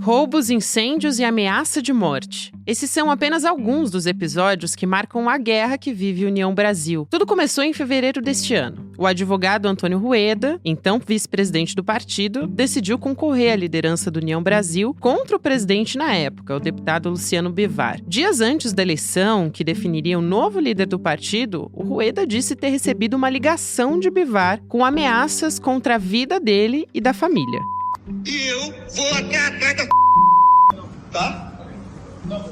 Roubos, incêndios e ameaça de morte. Esses são apenas alguns dos episódios que marcam a guerra que vive a União Brasil. Tudo começou em fevereiro deste ano. O advogado Antônio Rueda, então vice-presidente do partido, decidiu concorrer à liderança do União Brasil contra o presidente na época, o deputado Luciano Bivar. Dias antes da eleição, que definiria o novo líder do partido, o Rueda disse ter recebido uma ligação de Bivar com ameaças contra a vida dele e da família. E eu vou até atrás da tá?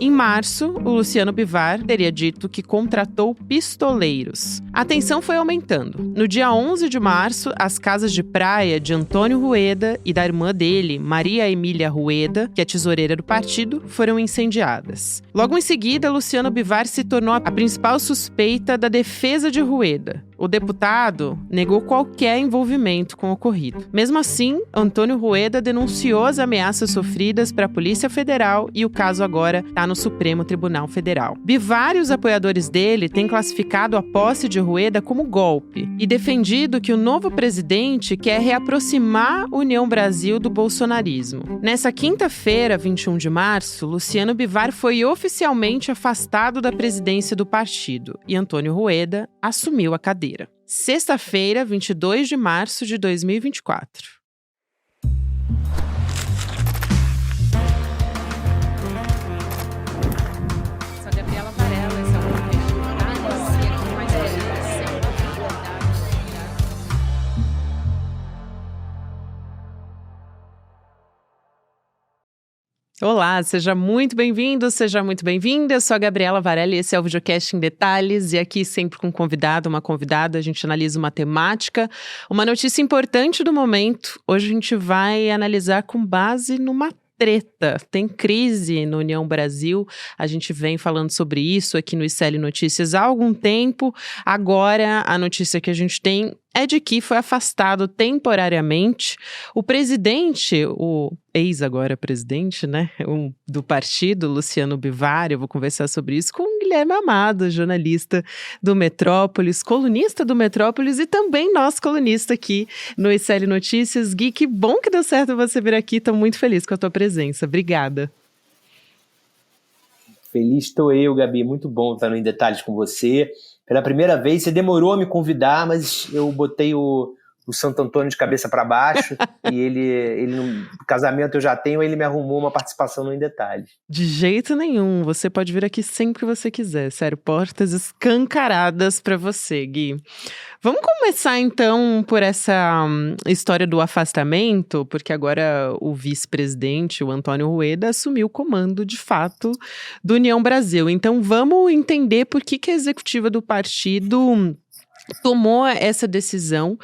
Em março, o Luciano Bivar teria dito que contratou pistoleiros. A tensão foi aumentando. No dia 11 de março, as casas de praia de Antônio Rueda e da irmã dele, Maria Emília Rueda, que é tesoureira do partido, foram incendiadas. Logo em seguida, Luciano Bivar se tornou a principal suspeita da defesa de Rueda. O deputado negou qualquer envolvimento com o ocorrido. Mesmo assim, Antônio Rueda denunciou as ameaças sofridas para a Polícia Federal e o caso agora está no Supremo Tribunal Federal. Bivar e os apoiadores dele têm classificado a posse de Rueda como golpe e defendido que o novo presidente quer reaproximar a União Brasil do bolsonarismo. Nessa quinta-feira, 21 de março, Luciano Bivar foi oficialmente afastado da presidência do partido e Antônio Rueda assumiu a cadeira. Sexta-feira, 22 de março de 2024. Sou a Gabriela Varela, esse é o podcast Detalhes, e aqui mais Olá, seja muito bem-vindo, seja muito bem-vinda. Eu sou a Gabriela Varela e esse é o videocast em Detalhes. E aqui sempre com um convidado, uma convidada, a gente analisa uma temática, uma notícia importante do momento. Hoje a gente vai analisar com base numa treta. Tem crise na União Brasil, a gente vem falando sobre isso aqui no ICL Notícias há algum tempo. Agora a notícia que a gente tem é de que foi afastado temporariamente o presidente, o ex-agora presidente, né, do partido, Luciano Bivar. Eu vou conversar sobre isso com o Guilherme Amado, jornalista do Metrópolis, colunista do Metrópolis e também nosso colunista aqui no ICL Notícias. Gui, que bom que deu certo você vir aqui, estou muito feliz com a tua presença. Obrigada. Feliz estou eu, Gabi, muito bom estar no Em Detalhes com você. Pela primeira vez, você demorou a me convidar, mas eu botei o Santo Antônio de cabeça para baixo e ele no casamento eu já tenho, ele me arrumou uma participação no Em Detalhes. De jeito nenhum, você pode vir aqui sempre que você quiser, sério, portas escancaradas para você, Gui. Vamos começar então por essa história do afastamento, porque agora o vice-presidente, o Antônio Rueda, assumiu o comando de fato do União Brasil. Então vamos entender por que a executiva do partido tomou essa decisão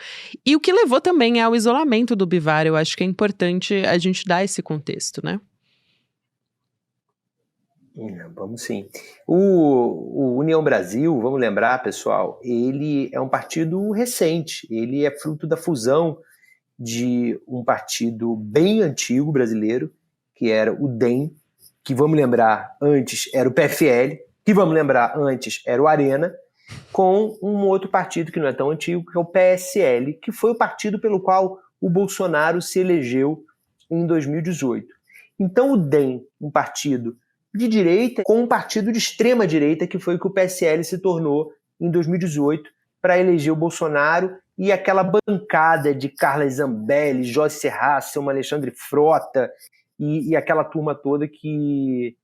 e o que levou também ao isolamento do Bivar. Eu acho que é importante a gente dar esse contexto, né? Vamos sim. O União Brasil, vamos lembrar, pessoal, ele é um partido recente, ele é fruto da fusão de um partido bem antigo brasileiro, que era o DEM, que vamos lembrar antes era o PFL, que vamos lembrar antes era o Arena, com um outro partido que não é tão antigo, que é o PSL, que foi o partido pelo qual o Bolsonaro se elegeu em 2018. Então o DEM, um partido de direita, com um partido de extrema direita, que foi o que o PSL se tornou em 2018 para eleger o Bolsonaro, e aquela bancada de Carla Zambelli, Joyce Hasselmann, Alexandre Frota e aquela turma toda que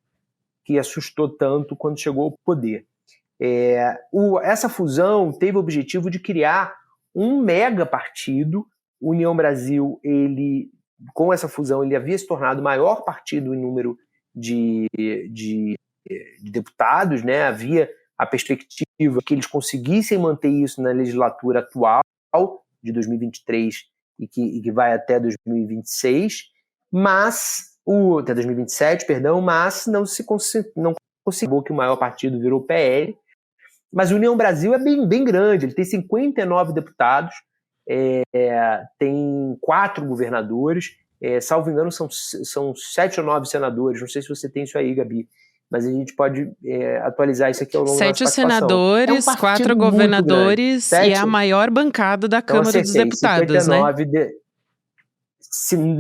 assustou tanto quando chegou ao poder. Essa fusão teve o objetivo de criar um mega partido. O União Brasil, com essa fusão, ele havia se tornado o maior partido em número de deputados, né? Havia a perspectiva que eles conseguissem manter isso na legislatura atual de 2023 e que vai até 2026, até 2027, perdão, mas não conseguiu, que o maior partido virou o PL. Mas a União Brasil é bem grande, ele tem 59 deputados, tem 4 governadores, salvo engano são 7 ou 9 senadores, não sei se você tem isso aí, Gabi, mas a gente pode atualizar isso aqui ao longo da nossa participação. 7 senadores, 4 governadores e é a maior bancada da Câmara dos Deputados, 59 né?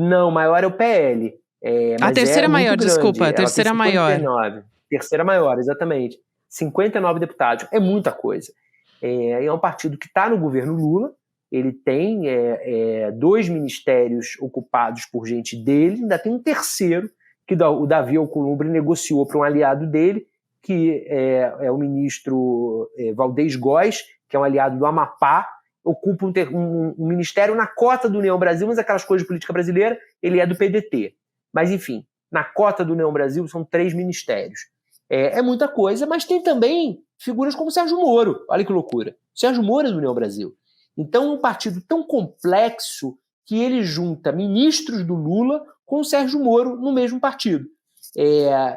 Não, o maior é o PL. A terceira maior, desculpa, a terceira maior. Terceira maior, exatamente. 59 deputados, é muita coisa. É um partido que está no governo Lula, ele tem 2 ministérios ocupados por gente dele, ainda tem um terceiro, que o Davi Alcolumbre negociou para um aliado dele, que é o ministro Valdez Góes, que é um aliado do Amapá, ocupa um ministério na cota do União Brasil, mas aquelas coisas de política brasileira, ele é do PDT. Mas, enfim, na cota do União Brasil são 3 ministérios. É muita coisa, mas tem também figuras como Sérgio Moro. Olha que loucura. Sérgio Moro é do União Brasil. Então, é um partido tão complexo que ele junta ministros do Lula com o Sérgio Moro no mesmo partido.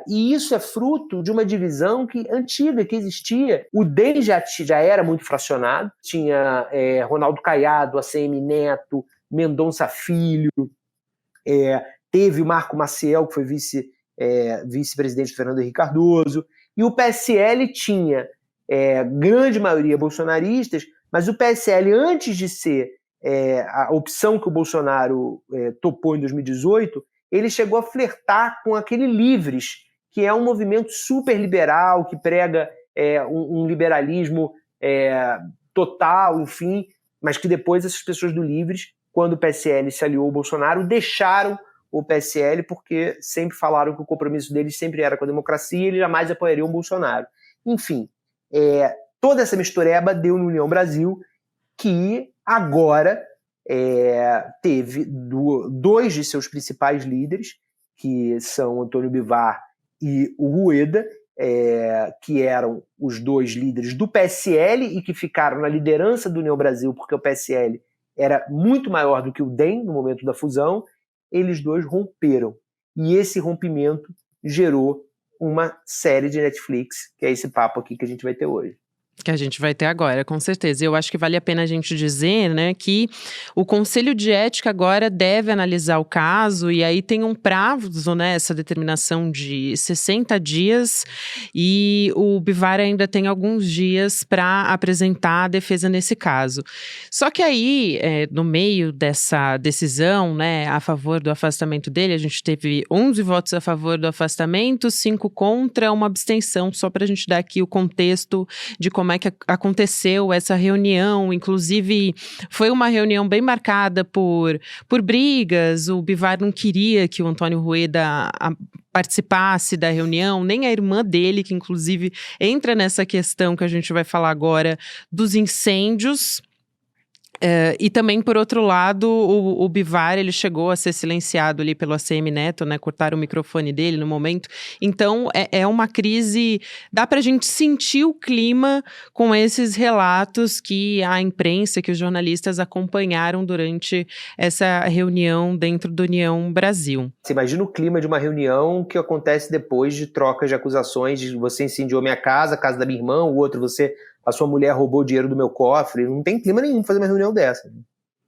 E isso é fruto de uma divisão antiga que existia. O DEM já era muito fracionado. Tinha Ronaldo Caiado, ACM Neto, Mendonça Filho. Teve o Marco Maciel, que foi vice-presidente do Fernando Henrique Cardoso. E o PSL tinha grande maioria bolsonaristas, mas o PSL, antes de ser a opção que o Bolsonaro topou em 2018, ele chegou a flertar com aquele Livres, que é um movimento super liberal, que prega um liberalismo total, enfim, mas que depois essas pessoas do Livres, quando o PSL se aliou ao Bolsonaro, deixaram o PSL porque sempre falaram que o compromisso deles sempre era com a democracia e eles jamais apoiariam o Bolsonaro. Enfim, toda essa mistureba deu no União Brasil, que agora teve 2 de seus principais líderes, que são Antônio Bivar e o Rueda, que eram os 2 líderes do PSL e que ficaram na liderança do União Brasil, porque o PSL era muito maior do que o DEM no momento da fusão. Eles 2 romperam. E esse rompimento gerou uma série de Netflix, que é esse papo aqui que a gente vai ter hoje. Que a gente vai ter agora, com certeza. Eu acho que vale a pena a gente dizer, né, que o Conselho de Ética agora deve analisar o caso, e aí tem um prazo, né, essa determinação de 60 dias, e o Bivar ainda tem alguns dias para apresentar a defesa nesse caso. Só que aí, no meio dessa decisão, né, a favor do afastamento dele, a gente teve 11 votos a favor do afastamento, 5 contra, uma abstenção, só para a gente dar aqui o contexto de como é que aconteceu essa reunião. Inclusive, foi uma reunião bem marcada por brigas. O Bivar não queria que o Antônio Rueda participasse da reunião, nem a irmã dele, que inclusive entra nessa questão que a gente vai falar agora, dos incêndios. E também, por outro lado, o Bivar, ele chegou a ser silenciado ali pelo ACM Neto, né? Cortaram o microfone dele no momento. Então, é uma crise... Dá pra gente sentir o clima com esses relatos que a imprensa, que os jornalistas acompanharam durante essa reunião dentro do União Brasil. Você imagina o clima de uma reunião que acontece depois de trocas de acusações de você incendiou minha casa, a casa da minha irmã, o outro a sua mulher roubou o dinheiro do meu cofre. Não tem clima nenhum para fazer uma reunião dessa.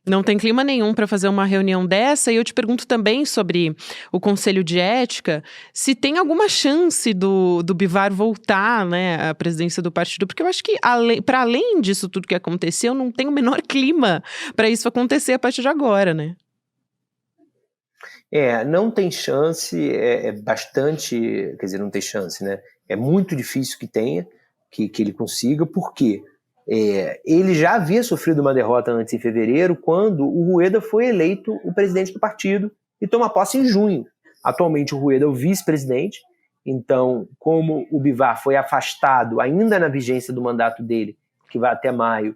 Não tem clima nenhum para fazer uma reunião dessa. E eu te pergunto também sobre o Conselho de Ética, se tem alguma chance do Bivar voltar, né, à presidência do partido, porque eu acho que, para além disso tudo que aconteceu, não tem o menor clima para isso acontecer a partir de agora, né? Não tem chance, bastante, quer dizer, não tem chance, né? É muito difícil que tenha, que ele consiga, porque ele já havia sofrido uma derrota antes em fevereiro, quando o Rueda foi eleito o presidente do partido e toma posse em junho. Atualmente o Rueda é o vice-presidente, então, como o Bivar foi afastado ainda na vigência do mandato dele, que vai até maio,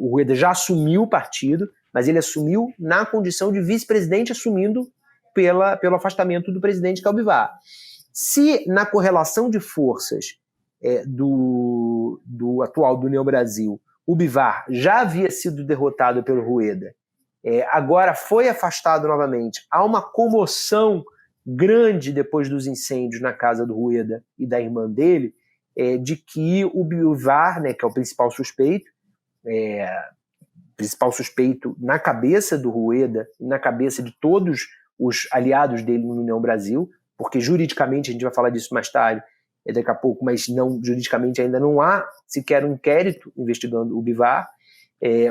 o Rueda já assumiu o partido, mas ele assumiu na condição de vice-presidente, assumindo pelo afastamento do presidente, que é o Bivar. Se na correlação de forças do atual do União Brasil, o Bivar já havia sido derrotado pelo Rueda, agora foi afastado novamente, há uma comoção grande depois dos incêndios na casa do Rueda e da irmã dele, de que o Bivar, né, que é o principal suspeito na cabeça do Rueda, na cabeça de todos os aliados dele no União Brasil, porque juridicamente, a gente vai falar disso mais tarde, daqui a pouco, mas não, juridicamente ainda não há sequer um inquérito investigando o Bivar,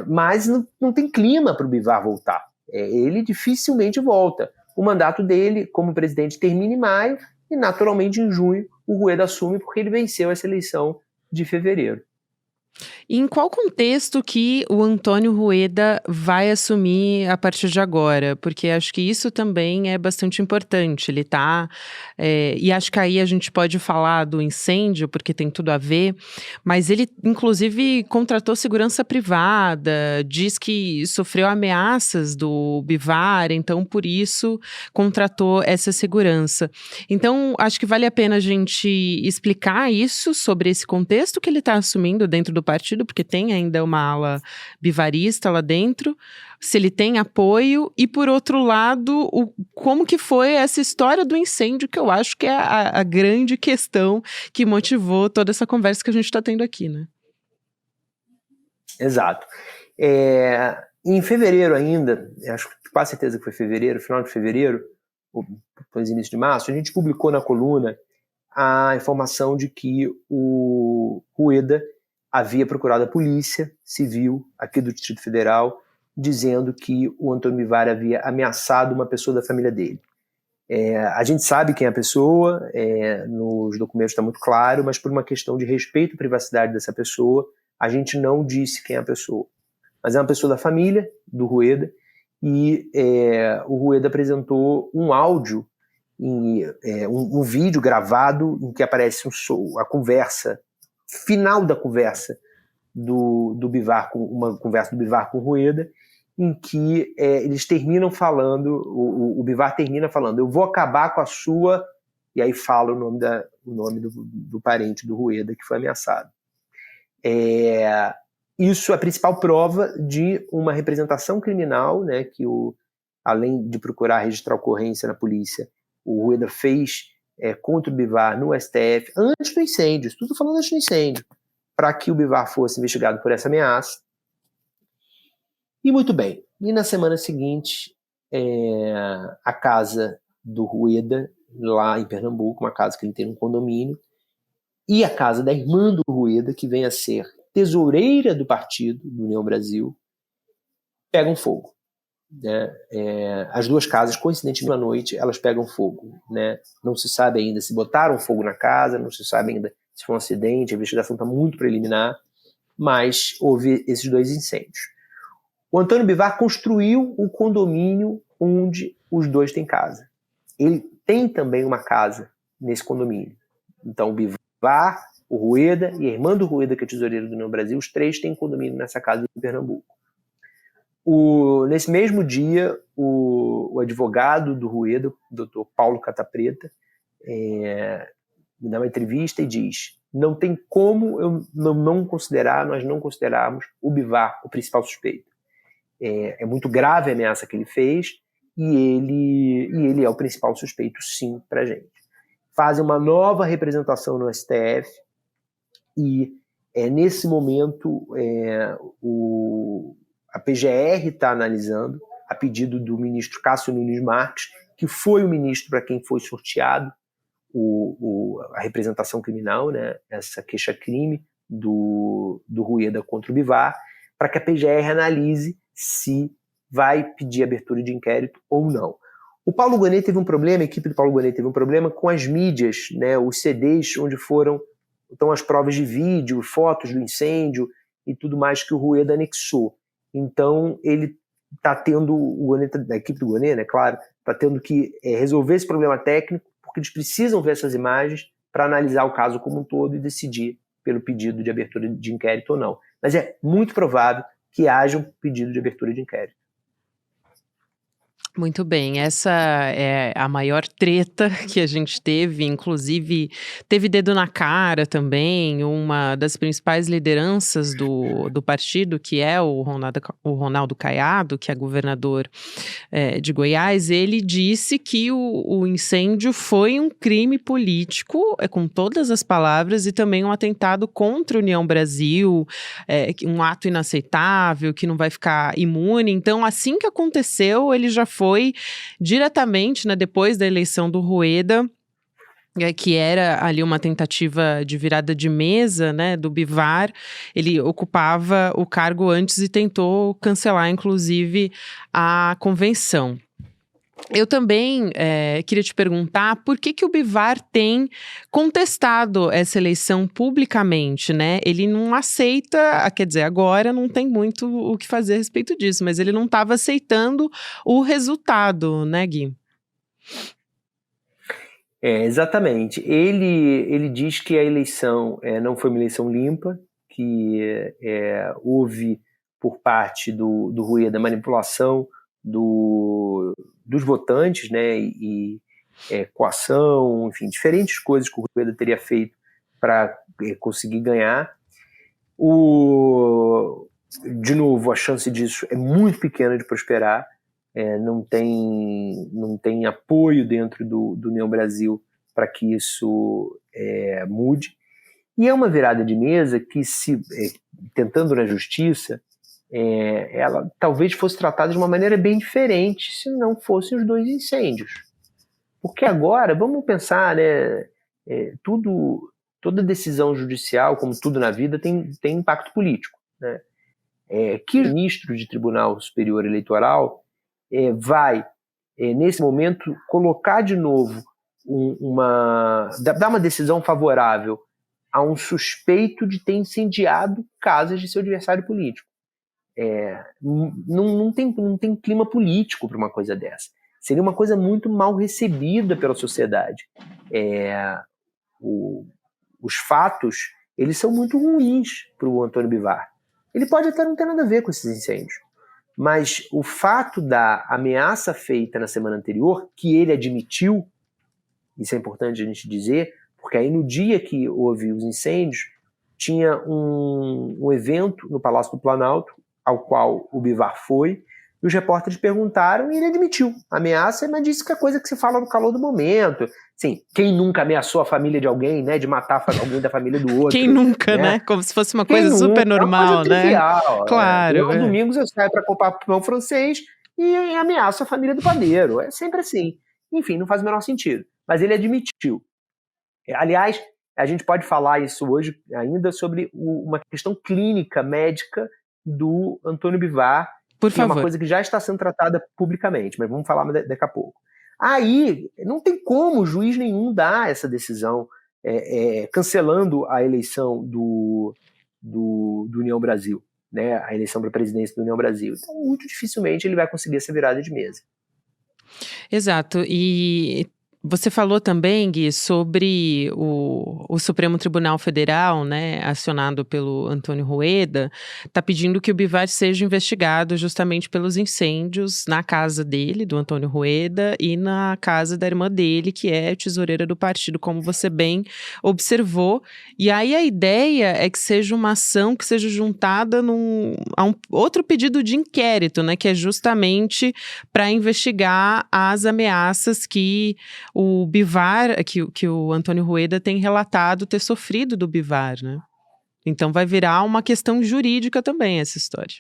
mas não tem clima para o Bivar voltar. Ele dificilmente volta. o mandato dele como presidente termina em maio e, naturalmente, em junho, o Rueda assume porque ele venceu essa eleição de fevereiro. E em qual contexto que o Antônio Rueda vai assumir a partir de agora? Porque acho que isso também é bastante importante. Ele tá. E acho que aí a gente pode falar do incêndio, porque tem tudo a ver, mas ele, inclusive, contratou segurança privada, diz que sofreu ameaças do Bivar, então, por isso, contratou essa segurança. Então, acho que vale a pena a gente explicar isso sobre esse contexto que ele está assumindo dentro do partido, porque tem ainda uma ala bivarista lá dentro, se ele tem apoio, e por outro lado, como que foi essa história do incêndio, que eu acho que é a grande questão que motivou toda essa conversa que a gente está tendo aqui, né? Exato. Em fevereiro ainda, acho que quase certeza que foi fevereiro, final de fevereiro, ou depois início de março, a gente publicou na coluna a informação de que o Rueda havia procurado a Polícia Civil aqui do Distrito Federal, dizendo que o Antônio Bivar havia ameaçado uma pessoa da família dele. A gente sabe quem é a pessoa, nos documentos está muito claro, mas por uma questão de respeito à privacidade dessa pessoa, a gente não disse quem é a pessoa. Mas é uma pessoa da família do Rueda, e o Rueda apresentou um áudio, um vídeo gravado em que aparece a conversa, final da conversa do Bivar, uma conversa do Bivar com o Rueda, em que eles terminam falando, o Bivar termina falando, eu vou acabar com a sua, e aí fala o nome do parente do Rueda que foi ameaçado. Isso é a principal prova de uma representação criminal, né, que além de procurar registrar ocorrência na polícia, o Rueda fez contra o Bivar no STF, antes do incêndio, tudo falando antes do incêndio, para que o Bivar fosse investigado por essa ameaça. E muito bem, e na semana seguinte, a casa do Rueda, lá em Pernambuco, uma casa que ele tem num condomínio, e a casa da irmã do Rueda, que vem a ser tesoureira do partido, do União Brasil, pegam fogo. Né? As duas casas, coincidentemente, à noite, elas pegam fogo. Né? Não se sabe ainda se botaram fogo na casa, não se sabe ainda se foi um acidente, a investigação está muito preliminar, mas houve esses dois incêndios. O Antônio Bivar construiu o condomínio onde os dois têm casa. Ele tem também uma casa nesse condomínio. Então, o Bivar, o Rueda e a irmã do Rueda, que é tesoureira do União Brasil, os três têm condomínio nessa casa em Pernambuco. Nesse mesmo dia, o advogado do Rueda, o doutor Paulo Catapreta, me dá uma entrevista e diz: não tem como eu nós não considerarmos o Bivar o principal suspeito. É muito grave a ameaça que ele fez e ele é o principal suspeito, sim, para a gente. Fazem uma nova representação no STF e nesse momento a PGR está analisando, a pedido do ministro Cássio Nunes Marques, que foi o ministro para quem foi sorteado a representação criminal, né, essa queixa-crime do Rueda contra o Bivar, para que a PGR analise se vai pedir abertura de inquérito ou não. O Paulo Gonet teve um problema, a equipe do Paulo Gonet teve um problema com as mídias, né, os CDs onde estão as provas de vídeo, fotos do incêndio e tudo mais que o Rueda anexou. Então, ele está tendo, a equipe do Gonet, né, claro, está tendo que resolver esse problema técnico, porque eles precisam ver essas imagens para analisar o caso como um todo e decidir pelo pedido de abertura de inquérito ou não. Mas é muito provável que haja um pedido de abertura de inquérito. Muito bem, essa é a maior treta que a gente teve, inclusive teve dedo na cara também, uma das principais lideranças do partido, que é o Ronaldo Caiado, que é governador de Goiás. Ele disse que o incêndio foi um crime político, com todas as palavras, e também um atentado contra a União Brasil, um ato inaceitável, que não vai ficar imune. Então, assim que aconteceu, ele já foi diretamente, né, depois da eleição do Rueda, que era ali uma tentativa de virada de mesa, né, do Bivar. Ele ocupava o cargo antes e tentou cancelar, inclusive, a convenção. Eu também queria te perguntar por que o Bivar tem contestado essa eleição publicamente, né? Ele não aceita, quer dizer, agora não tem muito o que fazer a respeito disso, mas ele não estava aceitando o resultado, né, Gui? Exatamente. Ele diz que a eleição não foi uma eleição limpa, que houve por parte do Rueda manipulação dos votantes, né, e coação, enfim, diferentes coisas que o Rueda teria feito para conseguir ganhar. De novo, a chance disso é muito pequena de prosperar. Não tem apoio dentro do União Brasil para que isso mude. E é uma virada de mesa que, tentando na justiça, ela talvez fosse tratada de uma maneira bem diferente se não fossem os 2 incêndios. Porque agora, vamos pensar, né, toda decisão judicial, como tudo na vida, tem impacto político, né? Que o ministro de Tribunal Superior Eleitoral vai, nesse momento, colocar de novo dar uma decisão favorável a um suspeito de ter incendiado casas de seu adversário político. Não tem clima político para uma coisa dessa. Seria uma coisa muito mal recebida pela sociedade. Os fatos, eles são muito ruins para o Antônio Bivar. Ele pode até não ter nada a ver com esses incêndios, mas o fato da ameaça feita na semana anterior, que ele admitiu, isso é importante a gente dizer, porque aí no dia que houve os incêndios, tinha um evento no Palácio do Planalto, ao qual o Bivar foi, e os repórteres perguntaram e ele admitiu a ameaça, mas disse que é coisa que se fala no calor do momento. Assim, quem nunca ameaçou a família de alguém, né, de matar alguém da família do outro? Quem nunca, né? Como se fosse uma coisa super normal, é uma coisa trivial, né? Claro. Aos domingos eu saio para comprar pão francês e ameaço a família do padeiro. É sempre assim. Enfim, não faz o menor sentido. Mas ele admitiu. Aliás, a gente pode falar isso hoje ainda sobre uma questão clínica, médica do Antônio Bivar, Por que favor. é uma coisa que já está sendo tratada publicamente, mas vamos falar daqui a pouco. Aí, não tem como juiz nenhum dar essa decisão cancelando a eleição do União Brasil, né, a eleição para a presidência do União Brasil. Então, muito dificilmente ele vai conseguir essa virada de mesa. Exato. E você falou também, Gui, sobre o Supremo Tribunal Federal, né, acionado pelo Antônio Rueda, está pedindo que o Bivar seja investigado justamente pelos incêndios na casa dele, do Antônio Rueda, e na casa da irmã dele, que é tesoureira do partido, como você bem observou. E aí a ideia é que seja uma ação que seja juntada a um outro pedido de inquérito, né, que é justamente para investigar as ameaças que o Bivar, que o Antônio Rueda tem relatado ter sofrido do Bivar, né? Então vai virar uma questão jurídica também essa história.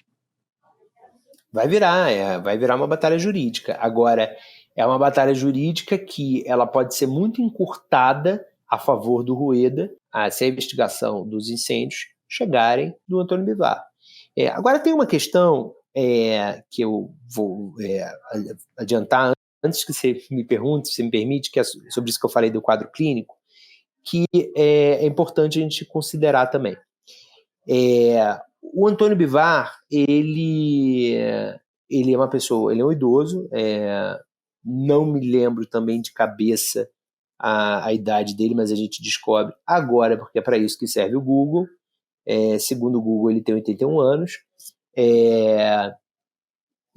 Vai virar uma batalha jurídica. Agora, é uma batalha jurídica que ela pode ser muito encurtada a favor do Rueda, se a investigação dos incêndios chegarem do Antônio Bivar. Agora tem uma questão que eu vou adiantar antes que você me pergunte, se você me permite, que é sobre isso que eu falei do quadro clínico, que é importante a gente considerar também. O Antônio Bivar, ele é uma pessoa, ele é um idoso, não me lembro também de cabeça a idade dele, mas a gente descobre agora, porque é para isso que serve o Google. Segundo o Google, ele tem 81 anos,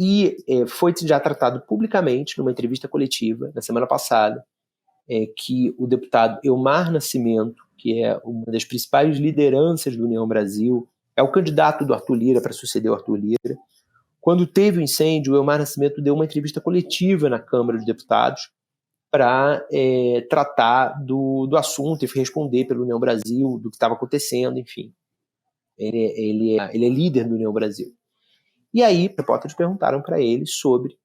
e foi já tratado publicamente numa entrevista coletiva na semana passada, que o deputado Elmar Nascimento, que é uma das principais lideranças do União Brasil, é o candidato do Arthur Lira para suceder o Arthur Lira. Quando teve o incêndio, o Elmar Nascimento deu uma entrevista coletiva na Câmara dos Deputados para tratar do assunto e responder pela União Brasil, do que estava acontecendo, enfim. Ele é líder do União Brasil. E aí, os repórteres perguntaram para ele sobre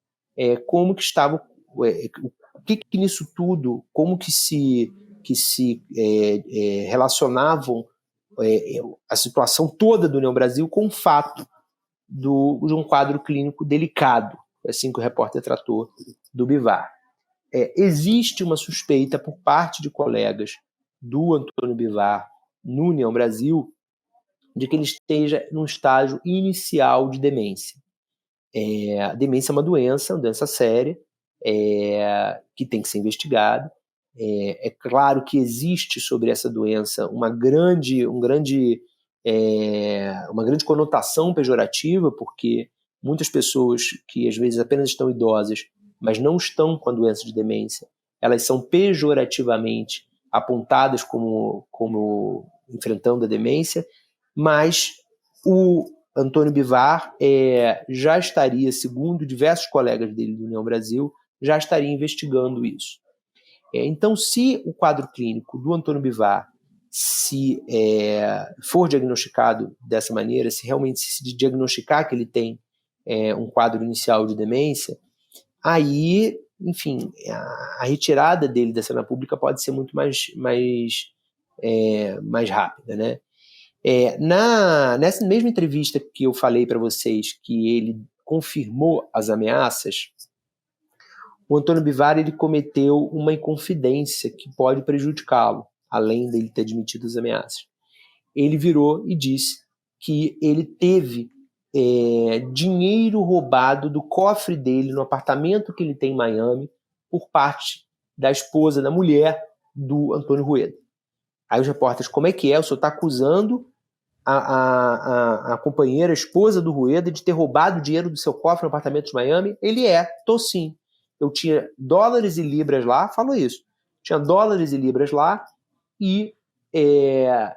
como que estava, o que nisso tudo, como que se relacionavam a situação toda do União Brasil com o fato de um quadro clínico delicado Foi assim que o repórter tratou do Bivar. Existe uma suspeita por parte de colegas do Antônio Bivar no União Brasil de que ele esteja num estágio inicial de demência. A demência é uma doença séria, que tem que ser investigada. É claro que existe sobre essa doença uma grande conotação pejorativa, porque muitas pessoas que às vezes apenas estão idosas, mas não estão com a doença de demência, elas são pejorativamente apontadas como enfrentando a demência, mas o Antônio Bivar já estaria, segundo diversos colegas dele do União Brasil, já estaria investigando isso. Então, se o quadro clínico do Antônio Bivar for diagnosticado dessa maneira, se realmente se diagnosticar que ele tem um quadro inicial de demência, aí, enfim, a retirada dele da cena pública pode ser muito mais rápida, né? Nessa mesma entrevista que eu falei para vocês que ele confirmou as ameaças, o Antônio Bivar ele cometeu uma inconfidência que pode prejudicá-lo, além dele ter admitido as ameaças. Ele virou e disse que ele teve dinheiro roubado do cofre dele no apartamento que ele tem em Miami por parte da esposa, da mulher do Antônio Rueda. Aí os repórteres, como é que é? O senhor está acusando a companheira, a esposa do Rueda, de ter roubado o dinheiro do seu cofre no apartamento de Miami? Ele tô sim. Eu tinha dólares e libras lá, falou isso. Tinha dólares e libras lá e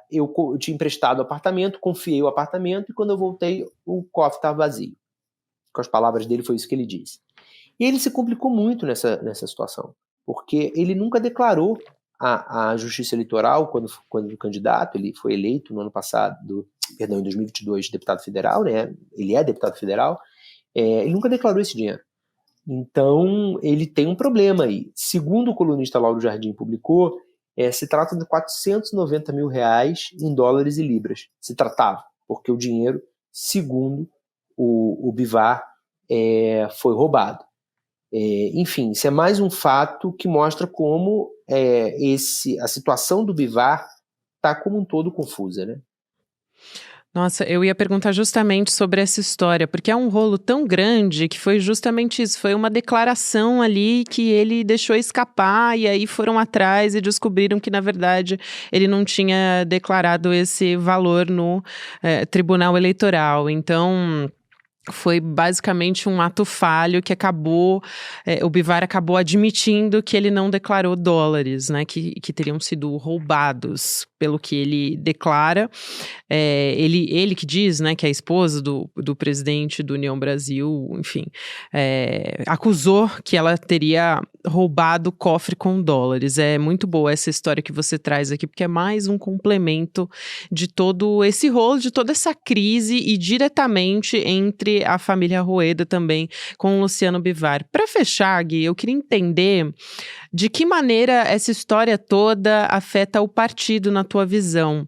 eu tinha emprestado o apartamento, confiei o apartamento e quando eu voltei o cofre estava vazio. Com as palavras dele foi isso que ele disse. E ele se complicou muito nessa situação, porque ele nunca declarou à Justiça Eleitoral quando candidato. Ele foi eleito no ano passado, em 2022, deputado federal, né? Ele é deputado federal. Ele nunca declarou esse dinheiro. Então, ele tem um problema aí. Segundo o colunista Lauro Jardim publicou, se trata de 490 mil reais em dólares e libras. Se tratava, porque o dinheiro, segundo o Bivar, foi roubado. Enfim, isso é mais um fato que mostra como a situação do Bivar está como um todo confusa, né? Nossa, eu ia perguntar justamente sobre essa história, porque é um rolo tão grande que foi justamente isso, foi uma declaração ali que ele deixou escapar e aí foram atrás e descobriram que, na verdade, ele não tinha declarado esse valor no Tribunal Eleitoral. Então, foi basicamente um ato falho que o Bivar acabou admitindo que ele não declarou dólares, né, que teriam sido roubados, pelo que ele declara. Ele que diz, né, que a esposa do presidente do União Brasil, enfim, acusou que ela teria roubado o cofre com dólares. É muito boa essa história que você traz aqui, porque é mais um complemento de todo esse rolo, de toda essa crise e diretamente entre a família Rueda também com o Luciano Bivar. Para fechar, Gui, eu queria entender de que maneira essa história toda afeta o partido na tua visão.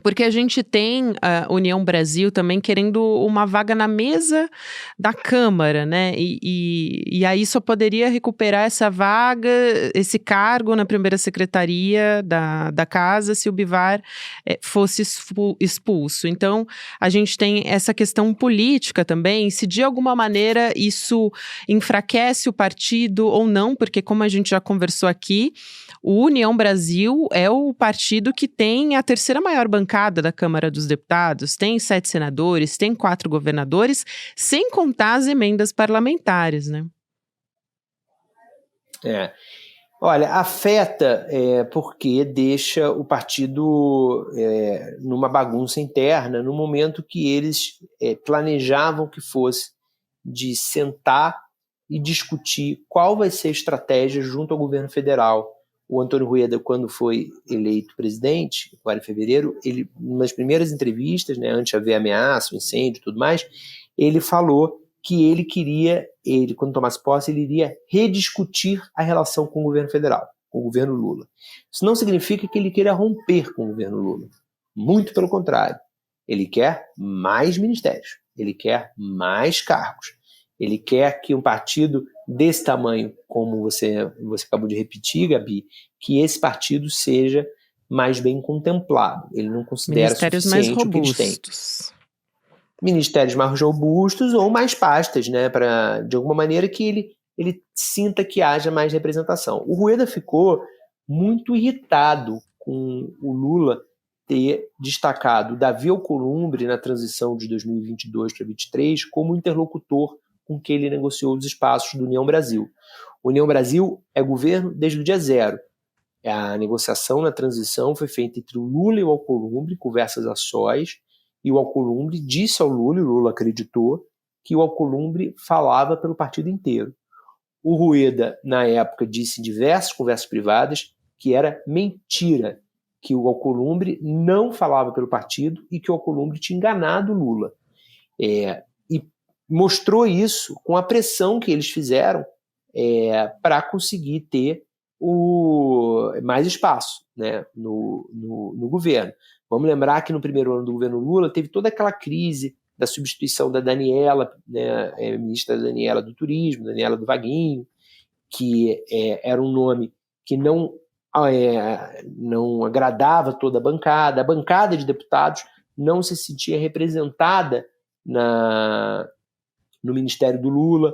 Porque a gente tem a União Brasil também querendo uma vaga na mesa da Câmara, né? E aí só poderia recuperar essa vaga, esse cargo na primeira secretaria da casa se o Bivar fosse expulso. Então, a gente tem essa questão política também, se de alguma maneira isso enfraquece o partido ou não, porque como a gente já conversou aqui, o União Brasil é o partido que tem a terceira maior bancada da Câmara dos Deputados, tem 7 senadores, tem 4 governadores, sem contar as emendas parlamentares, né? Olha, afeta porque deixa o partido numa bagunça interna, no momento que eles planejavam que fosse de sentar e discutir qual vai ser a estratégia junto ao governo federal. O Antônio Rueda, quando foi eleito presidente, agora em fevereiro, ele, nas primeiras entrevistas, né, antes de haver ameaça, o incêndio e tudo mais, ele falou que ele queria, quando tomasse posse, ele iria rediscutir a relação com o governo federal, com o governo Lula. Isso não significa que ele queira romper com o governo Lula. Muito pelo contrário. Ele quer mais ministérios, ele quer mais cargos. Ele quer que um partido desse tamanho, como você acabou de repetir, Gabi, que esse partido seja mais bem contemplado. Ele não considera suficiente o que eles têm. Ministérios mais robustos ou mais pastas, né, para de alguma maneira que ele sinta que haja mais representação. O Rueda ficou muito irritado com o Lula ter destacado Davi Alcolumbre na transição de 2022 para 2023 como interlocutor com quem ele negociou os espaços do União Brasil. O União Brasil é governo desde o dia zero. A negociação na transição foi feita entre o Lula e o Alcolumbre, conversas a sós, e o Alcolumbre disse ao Lula, e o Lula acreditou, que o Alcolumbre falava pelo partido inteiro. O Rueda, na época, disse em diversas conversas privadas que era mentira, que o Alcolumbre não falava pelo partido e que o Alcolumbre tinha enganado o Lula. E mostrou isso com a pressão que eles fizeram para conseguir ter mais espaço, né, no governo. Vamos lembrar que no primeiro ano do governo Lula teve toda aquela crise da substituição da Daniela, né, ministra Daniela do Turismo, Daniela do Vaguinho, que era um nome que não agradava toda a bancada de deputados não se sentia representada no Ministério do Lula,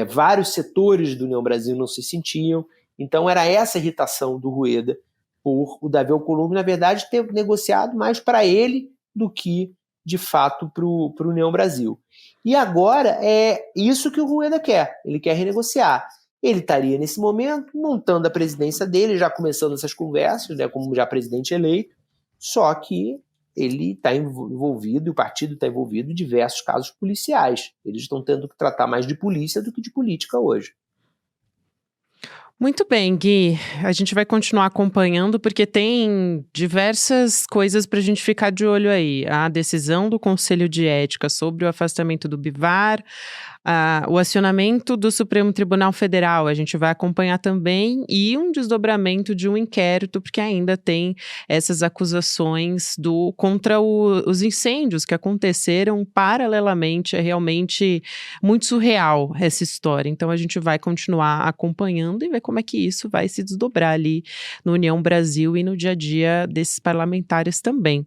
vários setores do União Brasil não se sentiam, então era essa irritação do Rueda por o Davi Alcolumbre, na verdade, ter negociado mais para ele do que, de fato, para o União Brasil. E agora é isso que o Rueda quer, ele quer renegociar. Ele estaria, nesse momento, montando a presidência dele, já começando essas conversas, né, como já presidente eleito, só que ele está envolvido, e o partido está envolvido em diversos casos policiais. Eles estão tendo que tratar mais de polícia do que de política hoje. Muito bem, Gui. A gente vai continuar acompanhando porque tem diversas coisas para a gente ficar de olho aí. A decisão do Conselho de Ética sobre o afastamento do Bivar, o acionamento do Supremo Tribunal Federal, a gente vai acompanhar também, e um desdobramento de um inquérito, porque ainda tem essas acusações contra os incêndios que aconteceram paralelamente. É realmente muito surreal essa história. Então a gente vai continuar acompanhando e ver como é que isso vai se desdobrar ali no União Brasil e no dia a dia desses parlamentares também.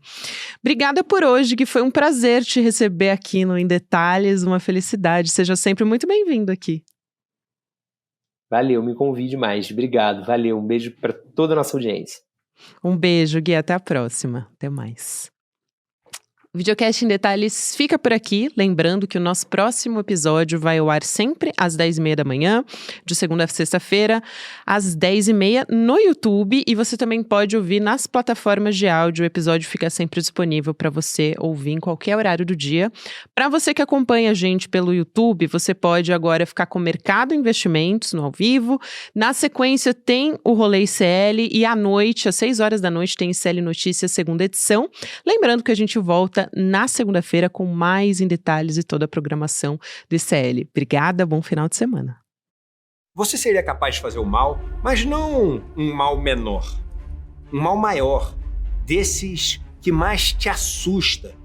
Obrigada por hoje, que foi um prazer te receber aqui no Em Detalhes, uma felicidade. Seja sempre muito bem-vindo aqui. Valeu, me convide mais. Obrigado, valeu. Um beijo para toda a nossa audiência. Um beijo, Gui. Até a próxima. Até mais. O Videocast em Detalhes fica por aqui, lembrando que o nosso próximo episódio vai ao ar sempre às 10h30 da manhã, de segunda a sexta-feira, às 10h30 no YouTube, e você também pode ouvir nas plataformas de áudio. O episódio fica sempre disponível para você ouvir em qualquer horário do dia. Para você que acompanha a gente pelo YouTube, você pode agora ficar com o Mercado Investimentos no ao vivo. Na sequência tem o Rolê ICL e à noite, às 6h da noite, tem ICL Notícias, segunda edição. Lembrando que a gente volta na segunda-feira com mais Em Detalhes e toda a programação do ICL. Obrigada, bom final de semana. Você seria capaz de fazer o mal, mas não um mal menor, um mal maior, desses que mais te assusta,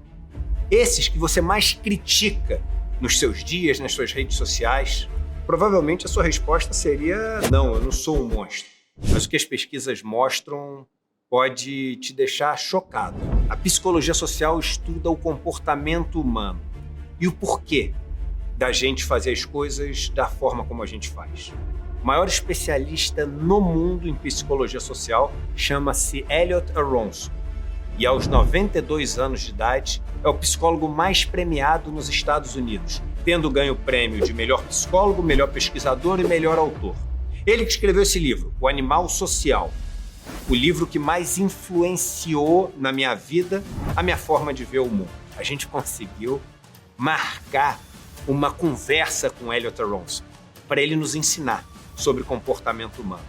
esses que você mais critica nos seus dias, nas suas redes sociais. Provavelmente a sua resposta seria: não, eu não sou um monstro. Mas o que as pesquisas mostram pode te deixar chocado. A psicologia social estuda o comportamento humano e o porquê da gente fazer as coisas da forma como a gente faz. O maior especialista no mundo em psicologia social chama-se Elliot Aronson e aos 92 anos de idade é o psicólogo mais premiado nos Estados Unidos, tendo ganho o prêmio de melhor psicólogo, melhor pesquisador e melhor autor. Ele que escreveu esse livro, O Animal Social, o livro que mais influenciou na minha vida a minha forma de ver o mundo. A gente conseguiu marcar uma conversa com Elliot Aronson para ele nos ensinar sobre comportamento humano.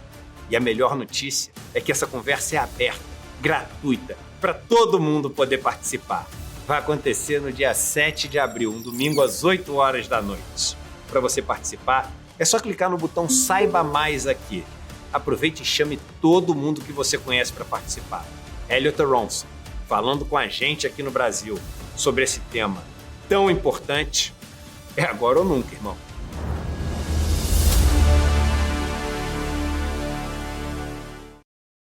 E a melhor notícia é que essa conversa é aberta, gratuita, para todo mundo poder participar. Vai acontecer no dia 7 de abril, um domingo às 8h da noite. Para você participar, é só clicar no botão Saiba Mais aqui. Aproveite e chame todo mundo que você conhece para participar. Elliot Aronson, falando com a gente aqui no Brasil sobre esse tema tão importante. É agora ou nunca, irmão.